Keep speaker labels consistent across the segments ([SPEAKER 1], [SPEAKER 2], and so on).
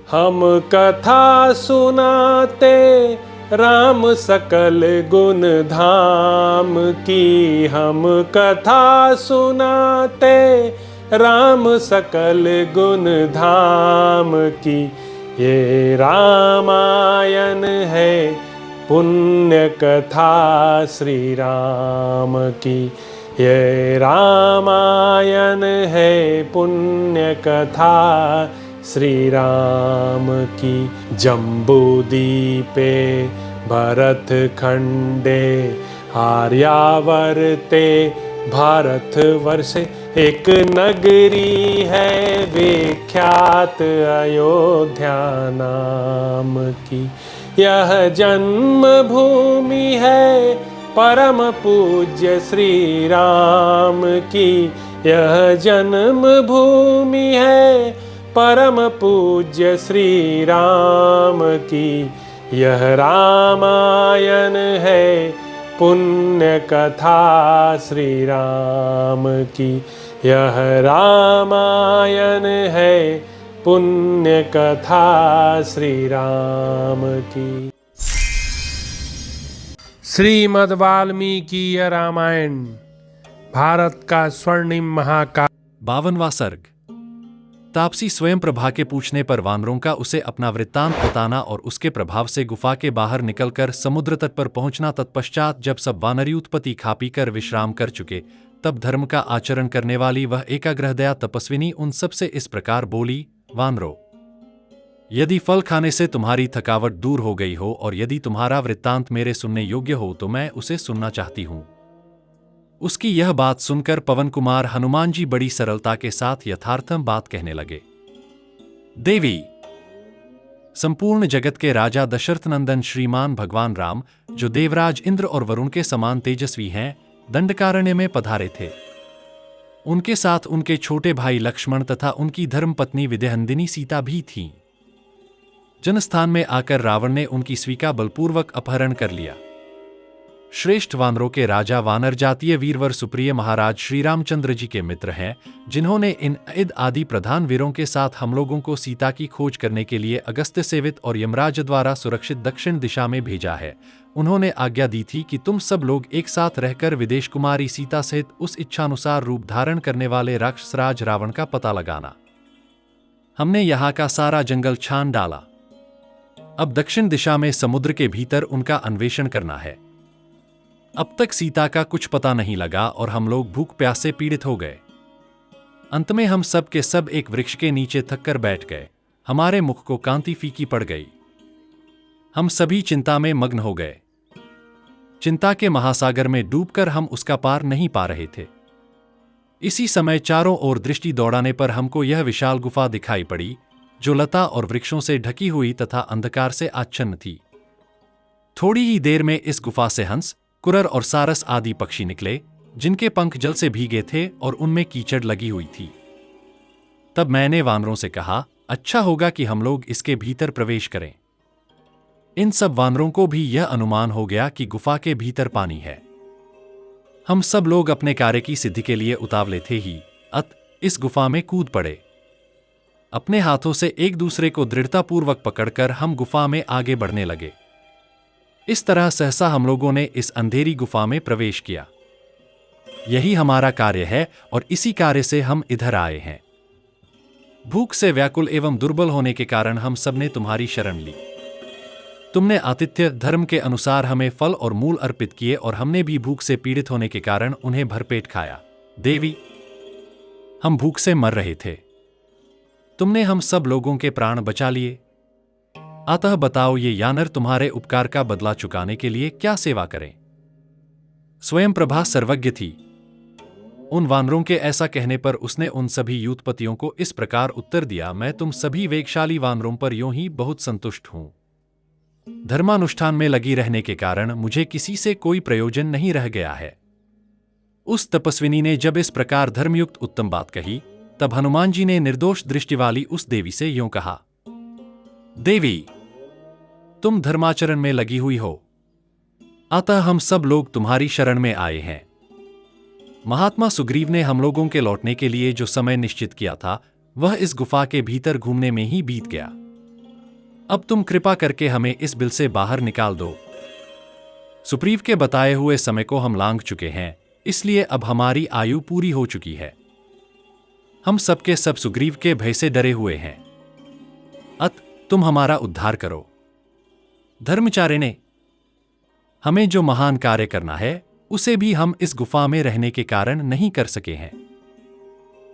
[SPEAKER 1] हम कथा सुनाते राम सकल गुण धाम की। हम कथा सुनाते राम सकल गुण धाम की। ये रामायण है पुण्य कथा श्री राम की। ये रामायण है पुण्य कथा श्री राम की। जम्बूदीपे भरत खंडे आर्यावर्ते भारतवर्षे एक नगरी है विख्यात अयोध्या नाम की। यह जन्म भूमि है परम पूज्य श्री राम की। यह जन्म भूमि है परम पूज्य श्री राम की। यह रामायण है पुण्य कथा श्री राम की। यह रामायण है पुण्य कथा श्री राम की। श्रीमद् वाल्मीकि रामायण भारत का स्वर्णिम महाकाव्य।
[SPEAKER 2] 52वां सर्ग। तापसी स्वयं प्रभा के पूछने पर वानरों का उसे अपना वृत्तांत बताना और उसके प्रभाव से गुफा के बाहर निकलकर समुद्र तट पर पहुंचना। तत्पश्चात जब सब वानरी उत्पत्ति खा पी कर विश्राम कर चुके, तब धर्म का आचरण करने वाली वह एकाग्रहदया तपस्विनी उन सब से इस प्रकार बोली। वानरों, यदि फल खाने से तुम्हारी थकावट दूर हो गई हो और यदि तुम्हारा वृत्तांत मेरे सुनने योग्य हो तो मैं उसे सुनना चाहती हूं। उसकी यह बात सुनकर पवन कुमार हनुमान जी बड़ी सरलता के साथ यथार्थम बात कहने लगे। देवी, संपूर्ण जगत के राजा दशरथ नंदन श्रीमान भगवान राम, जो देवराज इंद्र और वरुण के समान तेजस्वी हैं, दंडकारण्य में पधारे थे। उनके साथ उनके छोटे भाई लक्ष्मण तथा उनकी धर्मपत्नी विदेहनंदिनी सीता भी थीं। जनस्थान में आकर रावण ने उनकी स्वीका बलपूर्वक अपहरण कर लिया। श्रेष्ठ वानरों के राजा वानर जातीय वीरवर सुप्रिय महाराज श्री रामचंद्र जी के मित्र हैं, जिन्होंने इन इद आदि प्रधान वीरों के साथ हम लोगों को सीता की खोज करने के लिए अगस्त्य सेवित और यमराज द्वारा सुरक्षित दक्षिण दिशा में भेजा है। उन्होंने आज्ञा दी थी कि तुम सब लोग एक साथ रहकर विदेश कुमारी सीता सहित उस इच्छानुसार रूप धारण करने वाले राक्षसराज रावण का पता लगाना। हमने यहाँ का सारा जंगल छान डाला। अब दक्षिण दिशा में समुद्र के भीतर उनका अन्वेषण करना है। अब तक सीता का कुछ पता नहीं लगा और हम लोग भूख प्यास से पीड़ित हो गए। अंत में हम सब के सब एक वृक्ष के नीचे थक कर बैठ गए। हमारे मुख को कांति फीकी पड़ गई। हम सभी चिंता में मग्न हो गए। चिंता के महासागर में डूबकर हम उसका पार नहीं पा रहे थे। इसी समय चारों ओर दृष्टि दौड़ाने पर हमको यह विशाल गुफा दिखाई पड़ी, जो लता और वृक्षों से ढकी हुई तथा अंधकार से आच्छन्न थी। थोड़ी ही देर में इस गुफा से हंस, कुरर और सारस आदि पक्षी निकले, जिनके पंख जल से भीगे थे और उनमें कीचड़ लगी हुई थी। तब मैंने वानरों से कहा, अच्छा होगा कि हम लोग इसके भीतर प्रवेश करें। इन सब वानरों को भी यह अनुमान हो गया कि गुफा के भीतर पानी है। हम सब लोग अपने कार्य की सिद्धि के लिए उतावले थे ही इस गुफा में कूद पड़े। अपने हाथों से एक दूसरे को दृढ़तापूर्वक पकड़कर हम गुफा में आगे बढ़ने लगे। इस तरह सहसा हम लोगों ने इस अंधेरी गुफा में प्रवेश किया। यही हमारा कार्य है और इसी कार्य से हम इधर आए हैं। भूख से व्याकुल एवं दुर्बल होने के कारण हम सबने तुम्हारी शरण ली। तुमने आतिथ्य धर्म के अनुसार हमें फल और मूल अर्पित किए और हमने भी भूख से पीड़ित होने के कारण उन्हें भरपेट खाया। देवी, हम भूख से मर रहे थे। तुमने हम सब लोगों के प्राण बचा लिए। अतः बताओ, ये यानर तुम्हारे उपकार का बदला चुकाने के लिए क्या सेवा करें? स्वयं प्रभा सर्वज्ञ थी। उन वानरों के ऐसा कहने पर उसने उन सभी यूथपतियों को इस प्रकार उत्तर दिया, मैं तुम सभी वेगशाली वानरों पर यूं ही बहुत संतुष्ट हूं। धर्मानुष्ठान में लगी रहने के कारण मुझे किसी से कोई प्रयोजन नहीं रह गया है। उस तपस्विनी ने जब इस प्रकार धर्मयुक्त उत्तम बात कही, तब हनुमान जी ने निर्दोष दृष्टि वाली उस देवी से यूं कहा, देवी, तुम धर्माचरण में लगी हुई हो, अतः हम सब लोग तुम्हारी शरण में आए हैं। महात्मा सुग्रीव ने हम लोगों के लौटने के लिए जो समय निश्चित किया था, वह इस गुफा के भीतर घूमने में ही बीत गया। अब तुम कृपा करके हमें इस बिल से बाहर निकाल दो। सुग्रीव के बताए हुए समय को हम लांघ चुके हैं, इसलिए अब हमारी आयु पूरी हो चुकी है। हम सबके सब सुग्रीव के भय से डरे हुए हैं। तुम हमारा उद्धार करो। धर्मचारिणे, हमें जो महान कार्य करना है उसे भी हम इस गुफा में रहने के कारण नहीं कर सके हैं।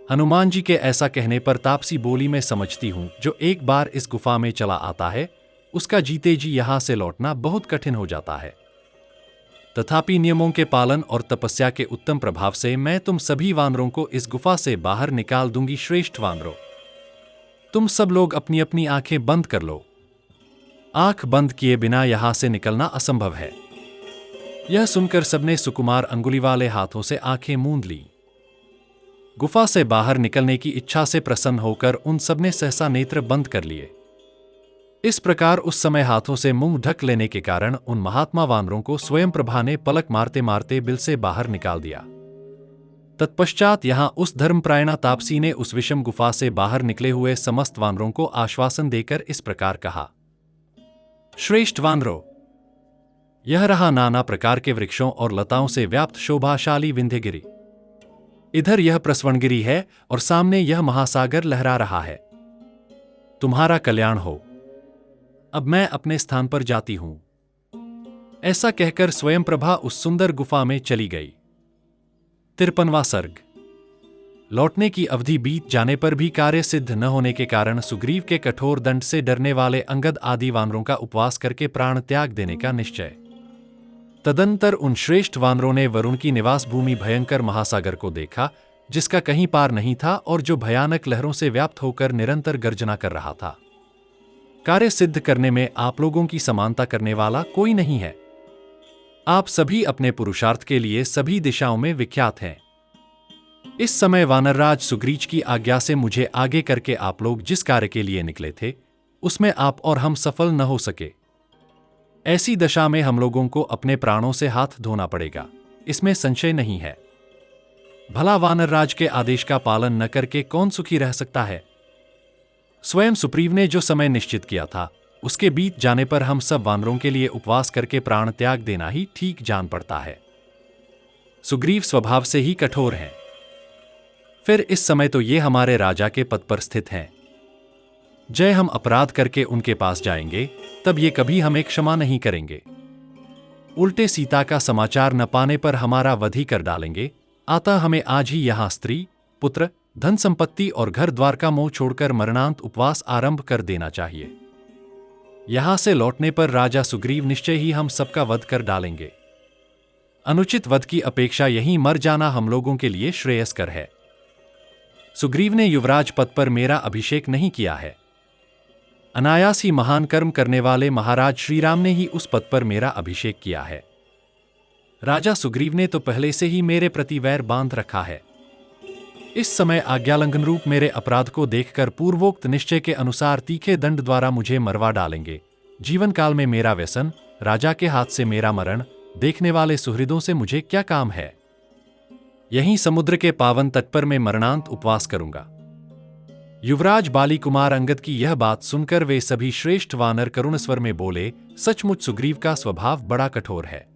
[SPEAKER 2] हनुमान जी के ऐसा कहने पर तापसी बोली, मैं समझती हूं जो एक बार इस गुफा में चला आता है उसका जीते जी यहां से लौटना बहुत कठिन हो जाता है। तथापि नियमों के पालन और तपस्या के उत्तम प्रभाव से मैं तुम सभी वानरों को इस गुफा से बाहर निकाल दूंगी। श्रेष्ठ वानरों, तुम सब लोग अपनी अपनी आंखें बंद कर लो। आंख बंद किए बिना यहां से निकलना असंभव है। यह सुनकर सबने सुकुमार अंगुली वाले हाथों से आंखें मूंद ली। गुफा से बाहर निकलने की इच्छा से प्रसन्न होकर उन सबने सहसा नेत्र बंद कर लिए। इस प्रकार उस समय हाथों से मुंह ढक लेने के कारण उन महात्मा वानरों को स्वयं प्रभा ने पलक मारते मारते बिल से बाहर निकाल दिया। तत्पश्चात यहां उस धर्मप्रायणा तापसी ने उस विषम गुफा से बाहर निकले हुए समस्त वानरों को आश्वासन देकर इस प्रकार कहा, श्रेष्ठ वानरों, यह रहा नाना प्रकार के वृक्षों और लताओं से व्याप्त शोभाशाली विंध्यगिरि। इधर यह प्रस्वनगिरि है और सामने यह महासागर लहरा रहा है। तुम्हारा कल्याण हो। अब मैं अपने स्थान पर जाती हूं। ऐसा कहकर स्वयं प्रभा उस सुंदर गुफा में चली गई। 53वां सर्ग। लौटने की अवधि बीत जाने पर भी कार्य सिद्ध न होने के कारण सुग्रीव के कठोर दंड से डरने वाले अंगद आदि वानरों का उपवास करके प्राण त्याग देने का निश्चय। तदंतर उन श्रेष्ठ वानरों ने वरुण की निवास भूमि भयंकर महासागर को देखा, जिसका कहीं पार नहीं था और जो भयानक लहरों से व्याप्त होकर निरंतर गर्जना कर रहा था। कार्य सिद्ध करने में आप लोगों की समानता करने वाला कोई नहीं है। आप सभी अपने पुरुषार्थ के लिए सभी दिशाओं में विख्यात हैं। इस समय वानरराज सुग्रीव की आज्ञा से मुझे आगे करके आप लोग जिस कार्य के लिए निकले थे उसमें आप और हम सफल न हो सके। ऐसी दशा में हम लोगों को अपने प्राणों से हाथ धोना पड़ेगा, इसमें संशय नहीं है। भला वानरराज के आदेश का पालन न करके कौन सुखी रह सकता है। स्वयं सुग्रीव ने जो समय निश्चित किया था उसके बीत जाने पर हम सब वानरों के लिए उपवास करके प्राण त्याग देना ही ठीक जान पड़ता है। सुग्रीव स्वभाव से ही कठोर हैं। फिर इस समय तो ये हमारे राजा के पद पर स्थित हैं। जय हम अपराध करके उनके पास जाएंगे तब ये कभी हमें क्षमा नहीं करेंगे। उल्टे सीता का समाचार न पाने पर हमारा वध ही कर डालेंगे। अतः हमें आज ही यहां स्त्री, पुत्र, धन संपत्ति और घर द्वार का मोह छोड़कर मरणांत उपवास आरंभ कर देना चाहिए। यहां से लौटने पर राजा सुग्रीव निश्चय ही हम सबका वध कर डालेंगे। अनुचित वध की अपेक्षा यहीं मर जाना हम लोगों के लिए श्रेयस्कर है। सुग्रीव ने युवराज पद पर मेरा अभिषेक नहीं किया है। अनायास ही महान कर्म करने वाले महाराज श्रीराम ने ही उस पद पर मेरा अभिषेक किया है। राजा सुग्रीव ने तो पहले से ही मेरे प्रति वैर बांध रखा है। इस समय आज्ञालंघन रूप मेरे अपराध को देखकर पूर्वोक्त निश्चय के अनुसार तीखे दंड द्वारा मुझे मरवा डालेंगे। जीवन काल में मेरा व्यसन, राजा के हाथ से मेरा मरण, देखने वाले सुहृदों से मुझे क्या काम है। यहीं समुद्र के पावन तट पर मैं मरणांत उपवास करूंगा। युवराज बाली कुमार अंगद की यह बात सुनकर वे सभी श्रेष्ठ वानर करुण स्वर में बोले, सचमुच सुग्रीव का स्वभाव बड़ा कठोर है।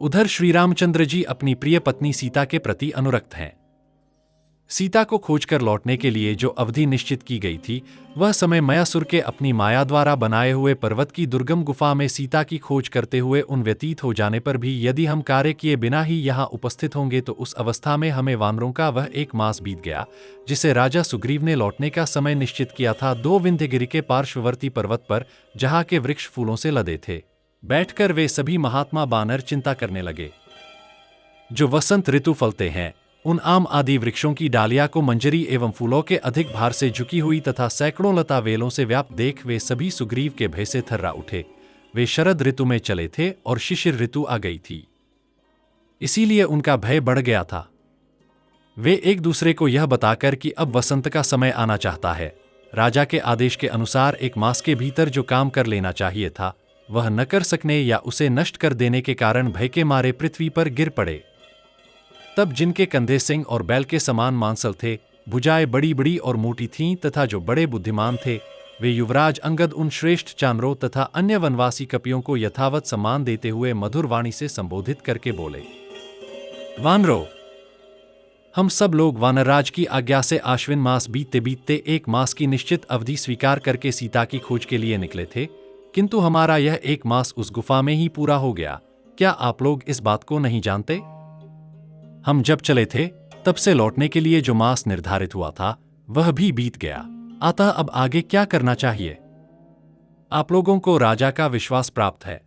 [SPEAKER 2] उधर श्री रामचंद्र जी अपनी प्रिय पत्नी सीता के प्रति अनुरक्त हैं। सीता को खोजकर लौटने के लिए जो अवधि निश्चित की गई थी वह समय मयासुर के अपनी माया द्वारा बनाए हुए पर्वत की दुर्गम गुफा में सीता की खोज करते हुए उन व्यतीत हो जाने पर भी यदि हम कार्य किए बिना ही यहाँ उपस्थित होंगे तो उस अवस्था में हमें वानरों का वह 1 मास बीत गया जिसे राजा सुग्रीव ने लौटने का समय निश्चित किया था। 2 विंध्यगिरि के पार्श्ववर्ती पर्वत पर जहाँ के वृक्ष फूलों से लदे थे बैठकर वे सभी महात्मा बानर चिंता करने लगे। जो वसंत ऋतु फलते हैं उन आम आदि वृक्षों की डालियां को मंजरी एवं फूलों के अधिक भार से झुकी हुई तथा सैकड़ों लता वेलों से व्याप्त देख वे सभी सुग्रीव के भय से थर्रा उठे। वे शरद ऋतु में चले थे और शिशिर ऋतु आ गई थी, इसीलिए उनका भय बढ़ गया था। वे एक दूसरे को यह बताकर कि अब वसंत का समय आना चाहता है, राजा के आदेश के अनुसार 1 मास के भीतर जो काम कर लेना चाहिए था वह न कर सकने या उसे नष्ट कर देने के कारण भय के मारे पृथ्वी पर गिर पड़े। तब जिनके कंधे सिंह और बैल के समान मांसल थे, भुजाएं बड़ी बड़ी और मोटी थीं तथा जो बड़े बुद्धिमान थे वे युवराज अंगद उन श्रेष्ठ चांद्रों तथा अन्य वनवासी कपियों को यथावत सम्मान देते हुए मधुर वाणी से संबोधित करके बोले, वानरो, हम सब लोग वानरराज की आज्ञा से आश्विन मास बीतते बीतते 1 मास की निश्चित अवधि स्वीकार करके सीता की खोज के लिए निकले थे, किंतु हमारा यह 1 मास उस गुफा में ही पूरा हो गया। क्या आप लोग इस बात को नहीं जानते? हम जब चले थे तब से लौटने के लिए जो मास निर्धारित हुआ था वह भी बीत गया, अतः अब आगे क्या करना चाहिए? आप लोगों को राजा का विश्वास प्राप्त है।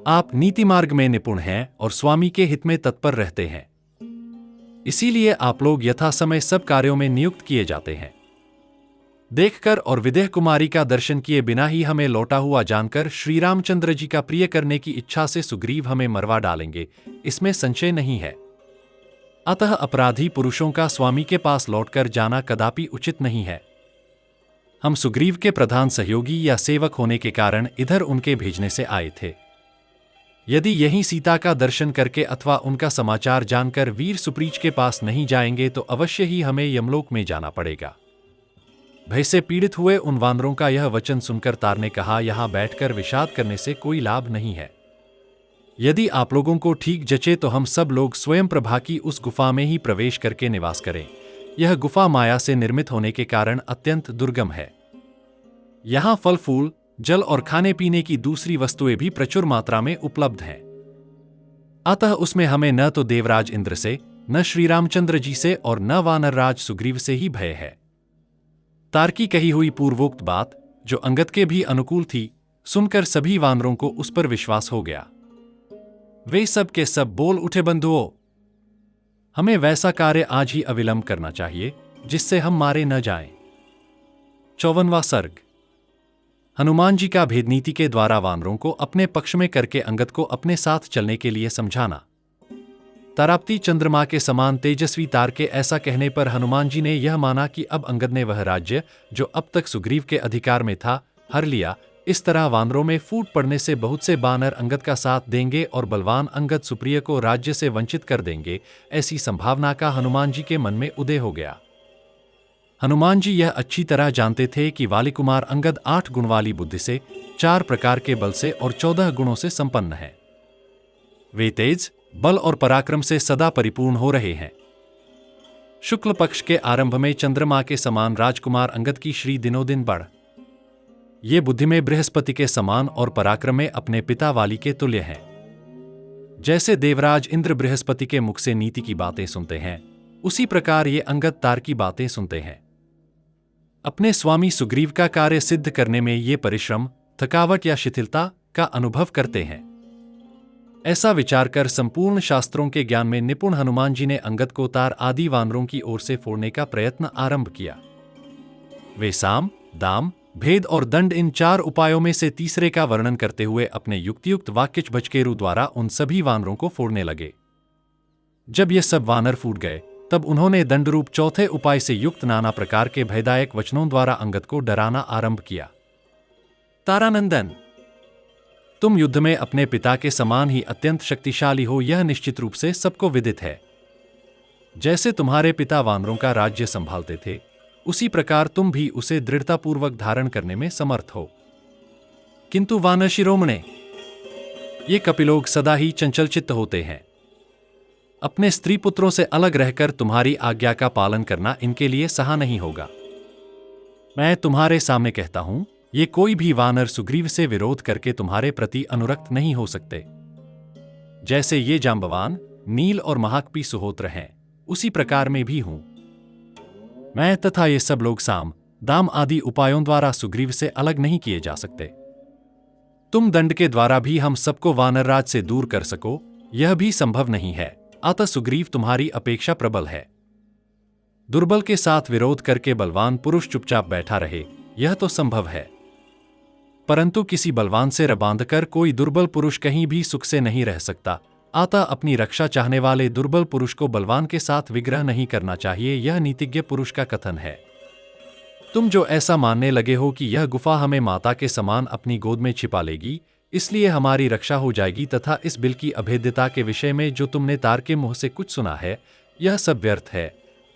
[SPEAKER 2] आप नीति मार्ग में निपुण हैं और स्वामी के हित में तत्पर रहते हैं, इसीलिए आप लोग यथा समय सब कार्यों में नियुक्त किए जाते हैं। देखकर और विदेह कुमारी का दर्शन किए बिना ही हमें लौटा हुआ जानकर श्री रामचंद्र जी का प्रिय करने की इच्छा से सुग्रीव हमें मरवा डालेंगे, इसमें संशय नहीं है। अतः अपराधी पुरुषों का स्वामी के पास लौटकर जाना कदापि उचित नहीं है। हम सुग्रीव के प्रधान सहयोगी या सेवक होने के कारण इधर उनके भेजने से आए थे। यदि यहीं सीता का दर्शन करके अथवा उनका समाचार जानकर वीर सुप्रीच के पास नहीं जाएंगे तो अवश्य ही हमें यमलोक में जाना पड़ेगा। भय से पीड़ित हुए उन वानरों का यह वचन सुनकर तार ने कहा, यहां बैठकर विषाद करने से कोई लाभ नहीं है। यदि आप लोगों को ठीक जचे तो हम सब लोग स्वयं प्रभा की उस गुफा में ही प्रवेश करके निवास करें। यह गुफा माया से निर्मित होने के कारण अत्यंत दुर्गम है। यहां फल फूल, जल और खाने पीने की दूसरी वस्तुएं भी प्रचुर मात्रा में उपलब्ध हैं। अतः उसमें हमें न तो देवराज इंद्र से, न श्री रामचंद्र जी से और न वानरराज सुग्रीव से ही भय है। तार की कही हुई पूर्वोक्त बात, जो अंगद के भी अनुकूल थी, सुनकर सभी वानरों को उस पर विश्वास हो गया। वे सब के सब बोल उठे, बंधुओं, हमें वैसा कार्य आज ही अविलंब करना चाहिए जिससे हम मारे न जाएं। 54वां सर्ग। हनुमान जी का भेदनीति के द्वारा वानरों को अपने पक्ष में करके अंगद को अपने साथ चलने के लिए समझाना। ताराप्ती चंद्रमा के समान तेजस्वी तार के ऐसा कहने पर हनुमान जी ने यह माना कि अब अंगद ने वह राज्य जो अब तक सुग्रीव के अधिकार में था हर लिया। इस तरह वानरों में फूट पड़ने से बहुत से बानर अंगद का साथ देंगे और बलवान अंगद सुप्रिय को राज्य से वंचित कर देंगे, ऐसी संभावना का हनुमान जी के मन में उदय हो गया। हनुमान जी यह अच्छी तरह जानते थे कि वाली कुमार अंगद 8 गुण वाली बुद्धि से, 4 प्रकार के बल से और 14 गुणों से संपन्न है। वे तेज, बल और पराक्रम से सदा परिपूर्ण हो रहे हैं। शुक्ल पक्ष के आरंभ में चंद्रमा के समान राजकुमार अंगद की श्री दिनोदिन बढ़, ये बुद्धि में बृहस्पति के समान और पराक्रम में अपने पिता वाली के तुल्य हैं। जैसे देवराज इंद्र बृहस्पति के मुख से नीति की बातें सुनते हैं, उसी प्रकार ये अंगद तार की बातें सुनते हैं। अपने स्वामी सुग्रीव का कार्य सिद्ध करने में ये परिश्रम, थकावट या शिथिलता का अनुभव करते हैं। ऐसा विचार कर संपूर्ण शास्त्रों के ज्ञान में निपुण हनुमान जी ने अंगद को तार आदि वानरों की ओर से फोड़ने का प्रयत्न आरंभ किया। वे साम, दाम, भेद और दंड इन 4 उपायों में से तीसरे का वर्णन करते हुए अपने युक्तियुक्त वाक्यच बचकेरु द्वारा उन सभी वानरों को फोड़ने लगे। जब ये सब वानर फूट गए तब उन्होंने दंडरूप चौथे उपाय से युक्त नाना प्रकार के भयदायक वचनों द्वारा अंगद को डराना आरंभ किया। तारानंदन, तुम युद्ध में अपने पिता के समान ही अत्यंत शक्तिशाली हो, यह निश्चित रूप से सबको विदित है। जैसे तुम्हारे पिता वानरों का राज्य संभालते थे, उसी प्रकार तुम भी उसे दृढ़तापूर्वक धारण करने में समर्थ हो। किंतु वानर शिरोमणे, ये कपिलोग सदा ही चंचलचित्त होते हैं। अपने स्त्री पुत्रों से अलग रहकर तुम्हारी आज्ञा का पालन करना इनके लिए सहा नहीं होगा। मैं तुम्हारे सामने कहता हूं, ये कोई भी वानर सुग्रीव से विरोध करके तुम्हारे प्रति अनुरक्त नहीं हो सकते। जैसे ये जांबवान, नील और महाकपी सुहोत्र हैं, उसी प्रकार में भी हूं मैं, तथा ये सब लोग साम, दाम आदि उपायों द्वारा सुग्रीव से अलग नहीं किए जा सकते। तुम दंड के द्वारा भी हम सबको वानरराज से दूर कर सको, यह भी संभव नहीं है। अतः सुग्रीव तुम्हारी अपेक्षा प्रबल है। दुर्बल के साथ विरोध करके बलवान पुरुष चुपचाप बैठा रहे, यह तो संभव है, परंतु किसी बलवान से बांधकर कोई दुर्बल पुरुष कहीं भी सुख से नहीं रह सकता। अतः अपनी रक्षा चाहने वाले दुर्बल पुरुष को बलवान के साथ विग्रह नहीं करना चाहिए, यह नीतिज्ञ पुरुष का कथन है। तुम जो ऐसा मानने लगे हो कि यह गुफा हमें माता के समान अपनी गोद में छिपा लेगी, इसलिए हमारी रक्षा हो जाएगी, तथा इस बिल की अभेद्यता के विषय में जो तुमने तार के मुंह से कुछ सुना है, यह सब व्यर्थ है,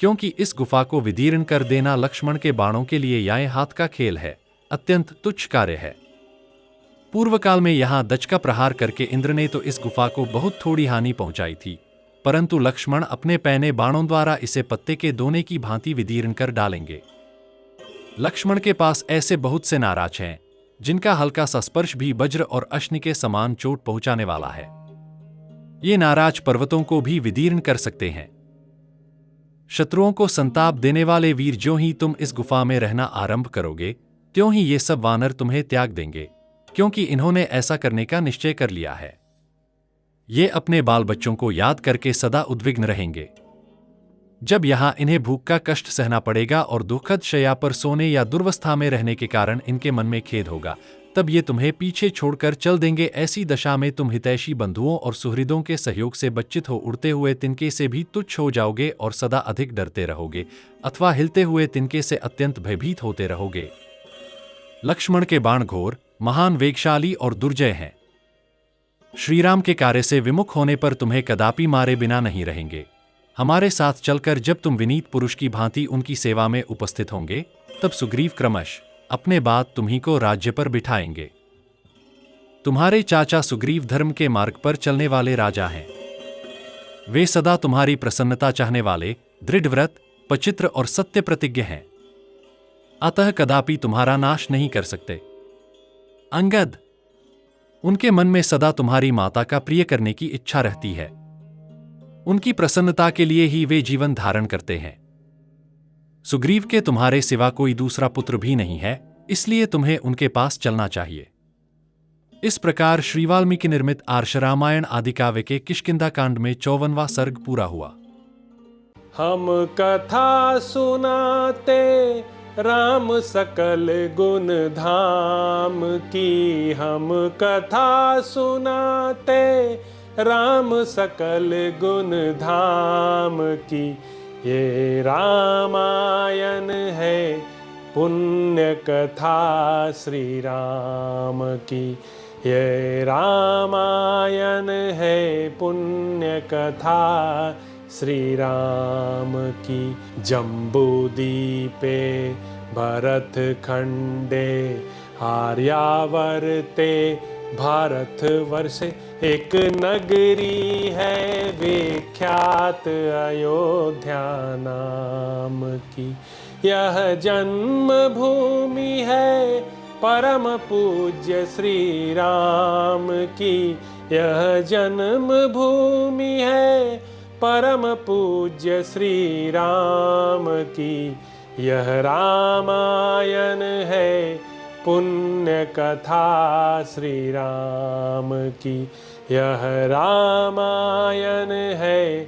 [SPEAKER 2] क्योंकि इस गुफा को विदीर्ण कर देना लक्ष्मण के बाणों के लिए याएं हाथ का खेल है। अत्यंत तुच्छ कार्य है। पूर्व काल में यहाँ दच का प्रहार करके इंद्र ने तो इस गुफा को बहुत थोड़ी हानि पहुंचाई थी, परंतु लक्ष्मण अपने पैने बाणों द्वारा इसे पत्ते के दोने की भांति विदीर्ण कर डालेंगे। लक्ष्मण के पास ऐसे बहुत से नाराज हैं जिनका हल्का सा स्पर्श भी वज्र और अश्नि के समान चोट पहुंचाने वाला है। ये नाराज पर्वतों को भी विदीर्ण कर सकते हैं। शत्रुओं को संताप देने वाले वीर, ज्यों ही तुम इस गुफा में रहना आरंभ करोगे त्यों ही ये सब वानर तुम्हें त्याग देंगे, क्योंकि इन्होंने ऐसा करने का निश्चय कर लिया है। ये अपने बाल बच्चों को याद करके सदा उद्विग्न रहेंगे। जब यहां इन्हें भूख का कष्ट सहना पड़ेगा और दुखद शैया पर सोने या दुर्वस्था में रहने के कारण इनके मन में खेद होगा, तब ये तुम्हें पीछे छोड़कर चल देंगे। ऐसी दशा में तुम हितैषी बंधुओं और सुहृदों के सहयोग से वंचित हो उड़ते हुए तिनके से भी तुच्छ हो जाओगे और सदा अधिक डरते रहोगे, अथवा हिलते हुए तिनके से अत्यंत भयभीत होते रहोगे। लक्ष्मण के बाण घोर, महान, वेगशाली और दुर्जय हैं। श्रीराम के कार्य से विमुख होने पर तुम्हें कदापि मारे बिना नहीं रहेंगे। हमारे साथ चलकर जब तुम विनीत पुरुष की भांति उनकी सेवा में उपस्थित होंगे, तब सुग्रीव क्रमश अपने बाद तुम्ही को राज्य पर बिठाएंगे। तुम्हारे चाचा सुग्रीव धर्म के मार्ग पर चलने वाले राजा हैं। वे सदा तुम्हारी प्रसन्नता चाहने वाले, दृढ़व्रत, पचित्र और सत्य प्रतिज्ञ हैं, अतः कदापि तुम्हारा नाश नहीं कर सकते। अंगद, उनके मन में सदा तुम्हारी माता का प्रिय करने की इच्छा रहती है। उनकी प्रसन्नता के लिए ही वे जीवन धारण करते हैं। सुग्रीव के तुम्हारे सिवा कोई दूसरा पुत्र भी नहीं है, इसलिए तुम्हें उनके पास चलना चाहिए। इस प्रकार श्री वाल्मीकि निर्मित आर्ष रामायण आदि काव्य के किष्किंधा कांड में 54वां सर्ग पूरा हुआ।
[SPEAKER 1] हम कथा सुनाते राम सकल गुण धाम की, हम कथा सुनाते राम सकल गुण धाम की। ये रामायण है पुण्य कथा श्री राम की, ये रामायण है पुण्य कथा श्री राम की। जम्बूदीपे भरत खंडे आर्यावर्ते भारत वर्षे एक नगरी है विख्यात अयोध्या नाम की। यह जन्म भूमि है परम पूज्य श्री राम की, यह जन्म भूमि है परम पूज्य श्री राम की। यह रामायण है पुण्य कथा श्री राम की, यह रामायण है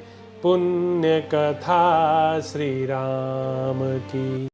[SPEAKER 1] पुण्य कथा श्री राम की।